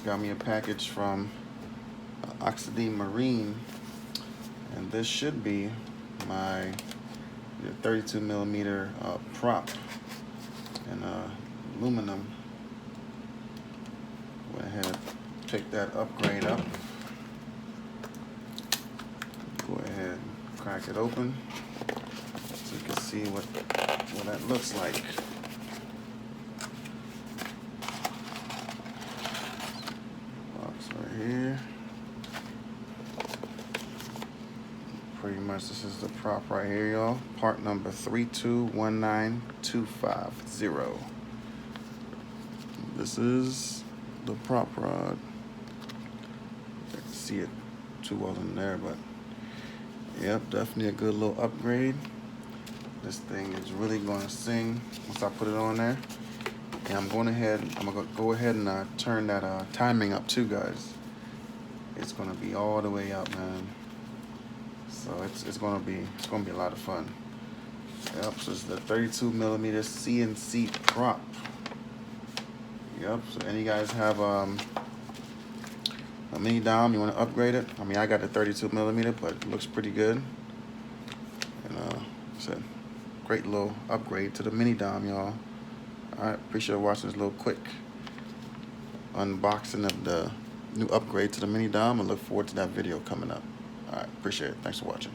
got me a package from Oxidean Marien, and this should be my 32 millimeter prop in aluminum. Went ahead and picked that upgrade up. Go ahead and crack it open so you can see what that looks like. Box right here. Pretty much this is the prop right here, y'all. Part number 3219250. This is the prop rod. You can see it too well in there, but yep, definitely a good little upgrade. This thing is really going to sing once I put it on there. And I'm going to go ahead and turn that timing up too, guys. It's going to be all the way up, man. So it's going to be a lot of fun. Yep, so it's the 32 millimeter CNC prop. Yep, so any guys have a mini dom, you want to upgrade it? I mean, I got the 32 millimeter, but it looks pretty good. And it's a great little upgrade to the mini dom, y'all. All right, appreciate watching this little quick unboxing of the new upgrade to the mini dom, and look forward to that video coming up. All right, appreciate it. Thanks for watching.